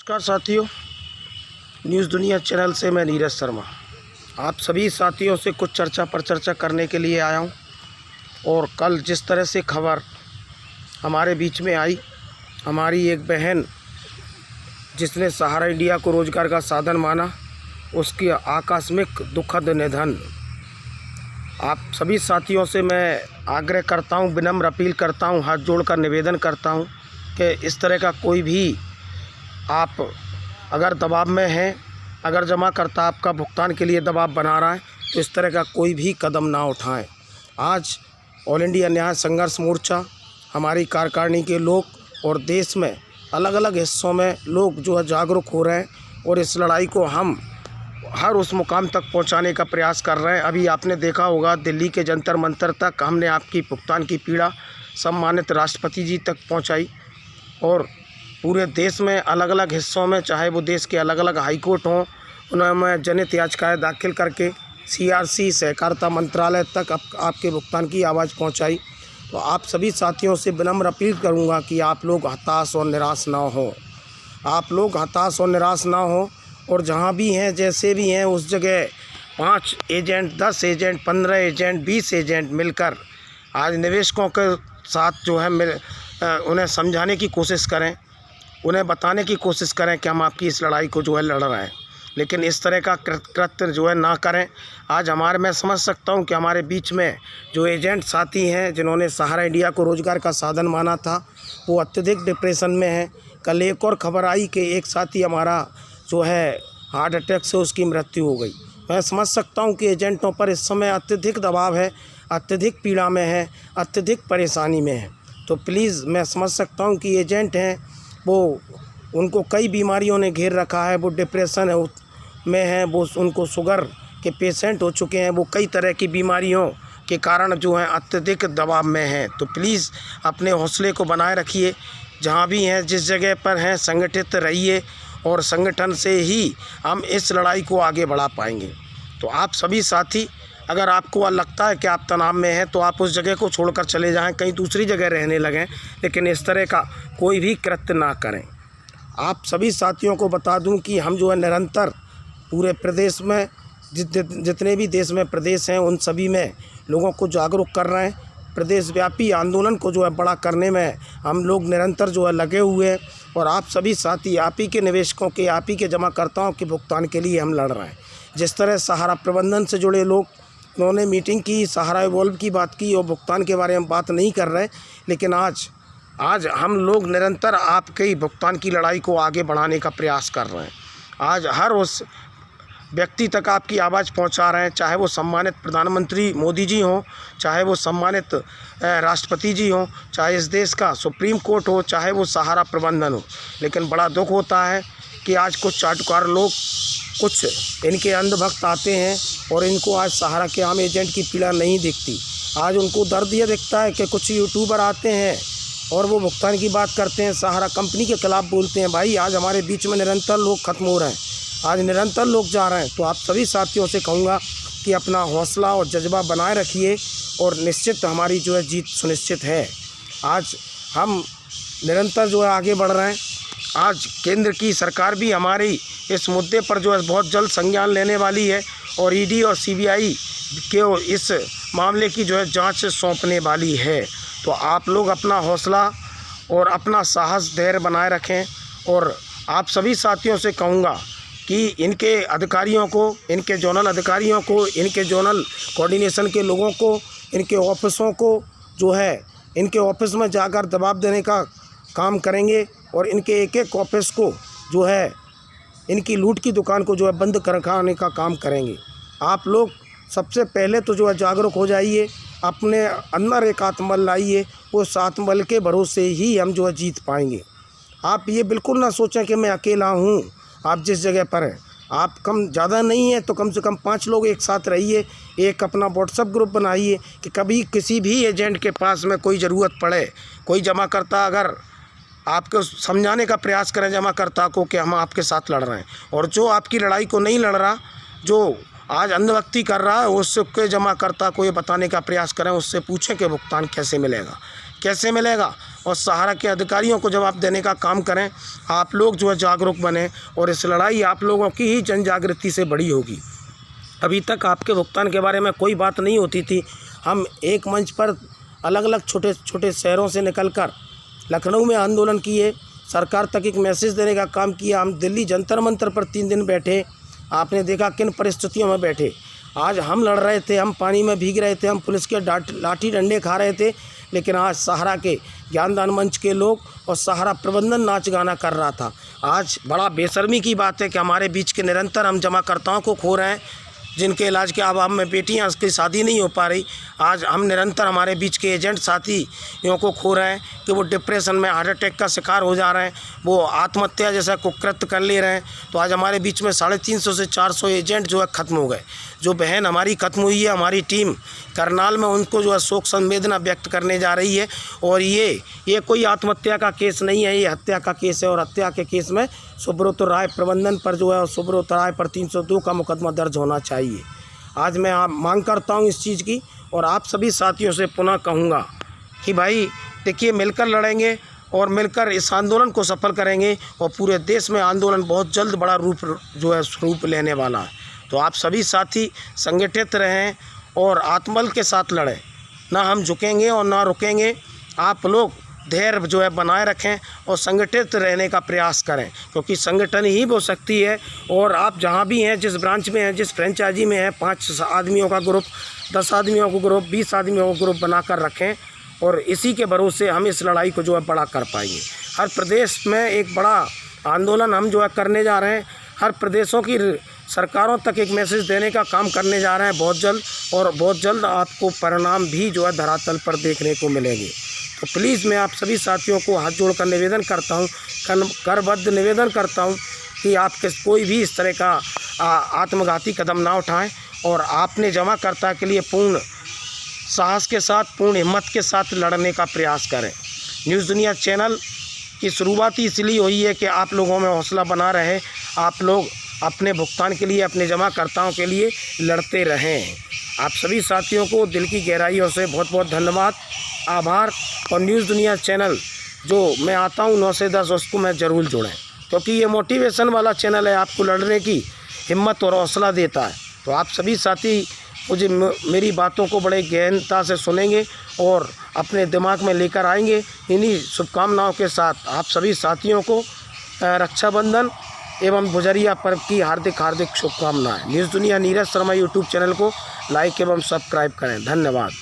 नमस्कार साथियों, न्यूज़ दुनिया चैनल से मैं नीरज शर्मा आप सभी साथियों से कुछ चर्चा पर चर्चा करने के लिए आया हूं। और कल जिस तरह से खबर हमारे बीच में आई, हमारी एक बहन जिसने सहारा इंडिया को रोज़गार का साधन माना, उसकी आकस्मिक दुखद निधन। आप सभी साथियों से मैं आग्रह करता हूं, विनम्र अपील करता हूं, हाथ जोड़कर निवेदन करता हूं कि इस तरह का कोई भी आप अगर दबाव में हैं, अगर जमाकर्ता आपका भुगतान के लिए दबाव बना रहा है, तो इस तरह का कोई भी कदम ना उठाएं। आज ऑल इंडिया न्याय संघर्ष मोर्चा, हमारी कार्यकारिणी के लोग और देश में अलग अलग हिस्सों में लोग जो है जागरूक हो रहे हैं और इस लड़ाई को हम हर उस मुकाम तक पहुंचाने का प्रयास कर रहे हैं। अभी आपने देखा होगा दिल्ली के जंतर मंतर तक हमने आपकी भुगतान की पीड़ा सम्मानित राष्ट्रपति जी तक पहुंचाई और पूरे देश में अलग अलग हिस्सों में, चाहे वो देश के अलग अलग हाई कोर्ट हों, उनमें जनहित याचिकाएँ दाखिल करके CRC सहकारिता मंत्रालय तक आपके भुगतान की आवाज़ पहुंचाई। तो आप सभी साथियों से विनम्र अपील करूंगा कि आप लोग हताश और निराश ना हो, आप लोग हताश और निराश ना हो। और जहां भी हैं, जैसे भी हैं, उस जगह 5 एजेंट, 10 एजेंट, 15 एजेंट, 20 एजेंट मिलकर आज निवेशकों के साथ जो है उन्हें समझाने की कोशिश करें, उन्हें बताने की कोशिश करें कि हम आपकी इस लड़ाई को जो है लड़ रहे हैं, लेकिन इस तरह का कृत्य जो है ना करें। आज मैं समझ सकता हूं कि हमारे बीच में जो एजेंट साथी हैं जिन्होंने सहारा इंडिया को रोज़गार का साधन माना था, वो अत्यधिक डिप्रेशन में हैं। कल एक और खबर आई कि एक साथी हमारा जो है हार्ट अटैक से उसकी मृत्यु हो गई। मैं समझ सकता हूं कि एजेंटों पर इस समय अत्यधिक दबाव है, अत्यधिक पीड़ा में है, अत्यधिक परेशानी में है। तो प्लीज़, मैं समझ सकता हूं कि एजेंट हैं, वो उनको कई बीमारियों ने घेर रखा है, वो डिप्रेशन में हैं, वो उनको शुगर के पेशेंट हो चुके हैं, वो कई तरह की बीमारियों के कारण जो है अत्यधिक दबाव में हैं। तो प्लीज़ अपने हौसले को बनाए रखिए, जहाँ भी हैं, जिस जगह पर हैं, संगठित रहिए और संगठन से ही हम इस लड़ाई को आगे बढ़ा पाएंगे। तो आप सभी साथी, अगर आपको लगता है कि आप तनाव में हैं, तो आप उस जगह को छोड़कर चले जाएं, कहीं दूसरी जगह रहने लगें, लेकिन इस तरह का कोई भी कृत्य ना करें। आप सभी साथियों को बता दूं कि हम जो है निरंतर पूरे प्रदेश में जितने भी देश में प्रदेश हैं, उन सभी में लोगों को जागरूक कर रहे हैं। प्रदेश व्यापी आंदोलन को जो है बड़ा करने में हम लोग निरंतर जो है लगे हुए हैं। और आप सभी साथी, आप ही के निवेशकों के, आप ही के जमाकर्ताओं के भुगतान के लिए हम लड़ रहे हैं। जिस तरह सहारा प्रबंधन से जुड़े लोग, उन्होंने मीटिंग की, सहारा इवॉल्व की बात की और भुगतान के बारे में बात नहीं कर रहे, लेकिन आज हम लोग निरंतर आपके भुगतान की लड़ाई को आगे बढ़ाने का प्रयास कर रहे हैं। आज हर उस व्यक्ति तक आपकी आवाज़ पहुंचा रहे हैं, चाहे वो सम्मानित प्रधानमंत्री मोदी जी हों, चाहे वो सम्मानित राष्ट्रपति जी हों, चाहे इस देश का सुप्रीम कोर्ट हो, चाहे वो सहारा प्रबंधन हो। लेकिन बड़ा दुख होता है कि आज कुछ चाटुकार लोग, कुछ इनके अंधभक्त आते हैं और इनको आज सहारा के आम एजेंट की पीड़ा नहीं दिखती। आज उनको दर्द ये दिखता है कि कुछ यूट्यूबर आते हैं और वो भुगतान की बात करते हैं, सहारा कंपनी के खिलाफ बोलते हैं। भाई, आज हमारे बीच में निरंतर लोग ख़त्म हो रहे हैं, आज निरंतर लोग जा रहे हैं। तो आप सभी साथियों से कहूँगा कि अपना हौसला और जज्बा बनाए रखिए और निश्चित हमारी जो है जीत सुनिश्चित है। आज हम निरंतर जो है आगे बढ़ रहे हैं। आज केंद्र की सरकार भी हमारी इस मुद्दे पर जो है बहुत जल्द संज्ञान लेने वाली है और ED और CBI के इस मामले की जो है जांच सौंपने वाली है। तो आप लोग अपना हौसला और अपना साहस, धैर्य बनाए रखें। और आप सभी साथियों से कहूँगा कि इनके अधिकारियों को, इनके जोनल अधिकारियों को, इनके जोनल कोऑर्डिनेशन के लोगों को, इनके ऑफिसों को जो है इनके ऑफिस में जाकर दबाव देने का काम करेंगे और इनके एक एक ऑफिस को जो है, इनकी लूट की दुकान को जो है बंद करवाने का काम करेंगे। आप लोग सबसे पहले तो जो है जागरूक हो जाइए, अपने अंदर एक आत्मबल लाइए, उस आत्मबल के भरोसे ही हम जो है जीत पाएंगे। आप ये बिल्कुल ना सोचें कि मैं अकेला हूँ। आप जिस जगह पर हैं, आप कम ज़्यादा नहीं है तो कम से कम 5 लोग एक साथ रहिए, एक अपना व्हाट्सएप ग्रुप बनाइए कि कभी किसी भी एजेंट के पास में कोई ज़रूरत पड़े, कोई जमाकर्ता अगर आपको समझाने का प्रयास करें जमाकर्ता को कि हम आपके साथ लड़ रहे हैं, और जो आपकी लड़ाई को नहीं लड़ रहा, जो आज अंधभक्ति कर रहा है, उसके जमाकर्ता को ये बताने का प्रयास करें, उससे पूछें कि भुगतान कैसे मिलेगा, कैसे मिलेगा। और सहारा के अधिकारियों को जवाब देने का काम करें। आप लोग जो है जागरूक बने और इस लड़ाई आप लोगों की ही जन जागृति से बड़ी होगी। अभी तक आपके भुगतान के बारे में कोई बात नहीं होती थी। हम एक मंच पर अलग अलग छोटे छोटे शहरों से निकलकर लखनऊ में आंदोलन किए, सरकार तक एक मैसेज देने का काम किया। हम दिल्ली जंतर मंतर पर 3 दिन बैठे, आपने देखा किन परिस्थितियों में बैठे। आज हम लड़ रहे थे, हम पानी में भीग रहे थे, हम पुलिस के लाठी डंडे खा रहे थे, लेकिन आज सहारा के ज्ञानदान मंच के लोग और सहारा प्रबंधन नाच गाना कर रहा था। आज बड़ा बेशर्मी की बात है कि हमारे बीच के निरंतर हम जमाकर्ताओं को खो रहे हैं, जिनके इलाज के अभाव में बेटियां उसकी शादी नहीं हो पा रही। आज हम निरंतर हमारे बीच के एजेंट साथियों को खो रहे हैं कि वो डिप्रेशन में हार्ट अटैक का शिकार हो जा रहे हैं, वो आत्महत्या जैसा कुकृत्य कर ले रहे हैं। तो आज हमारे बीच में 350 से 400 एजेंट जो है ख़त्म हो गए। जो बहन हमारी ख़त्म हुई है, हमारी टीम करनाल में उनको जो है शोक संवेदना व्यक्त करने जा रही है। और ये कोई आत्महत्या का केस नहीं है, ये हत्या का केस है। और हत्या के केस में सुब्रत राय प्रबंधन पर जो है सुब्रत राय पर 302 का मुकदमा दर्ज होना चाहिए। आज मैं मांग करता हूँ इस चीज़ की, और आप सभी साथियों से पुनः कहूँगा कि भाई देखिए, मिलकर लड़ेंगे और मिलकर इस आंदोलन को सफल करेंगे, और पूरे देश में आंदोलन बहुत जल्द बड़ा रूप लेने वाला है। तो आप सभी साथी संगठित रहें और आत्मबल के साथ लड़ें, ना हम झुकेंगे और ना रुकेंगे। आप लोग धैर्य जो है बनाए रखें और संगठित रहने का प्रयास करें, क्योंकि संगठन ही वो शक्ति है। और आप जहाँ भी हैं, जिस ब्रांच में हैं, जिस फ्रेंचाइजी में हैं, 5 आदमियों का ग्रुप, 10 आदमियों का ग्रुप, 20 आदमियों का ग्रुप बनाकर रखें, और इसी के भरोसे हम इस लड़ाई को जो है बड़ा कर पाएंगे। हर प्रदेश में एक बड़ा आंदोलन हम जो है करने जा रहे हैं, हर प्रदेशों की सरकारों तक एक मैसेज देने का काम करने जा रहे हैं बहुत जल्द, और बहुत जल्द आपको परिणाम भी जो है धरातल पर देखने को मिलेंगे। तो प्लीज़ मैं आप सभी साथियों को हाथ जोड़कर निवेदन करता हूँ, करबद्ध निवेदन करता हूँ कि आप कोई भी इस तरह का आत्मघाती कदम ना उठाएं, और आपने जमाकर्ता के लिए पूर्ण साहस के साथ, पूर्ण हिम्मत के साथ लड़ने का प्रयास करें। न्यूज़ दुनिया चैनल की शुरुआत इसलिए हुई है कि आप लोगों में हौसला बना रहे, आप लोग अपने भुगतान के लिए, अपने जमाकर्ताओं के लिए लड़ते रहें। आप सभी साथियों को दिल की गहराइयों से बहुत बहुत धन्यवाद, आभार। और न्यूज़ दुनिया चैनल जो मैं आता हूँ 9 से 10, उसको मैं ज़रूर जोड़ें, क्योंकि ये मोटिवेशन वाला चैनल है, आपको लड़ने की हिम्मत और हौसला देता है। तो आप सभी साथी मुझे मेरी बातों को बड़े गहनता से सुनेंगे और अपने दिमाग में लेकर आएंगे। इन्हीं शुभकामनाओं के साथ आप सभी साथियों को रक्षाबंधन एवं गुजरिया पर्व की हार्दिक शुभकामनाएं। न्यूज़ दुनिया नीरज शर्मा यूट्यूब चैनल को लाइक एवं सब्सक्राइब करें। धन्यवाद।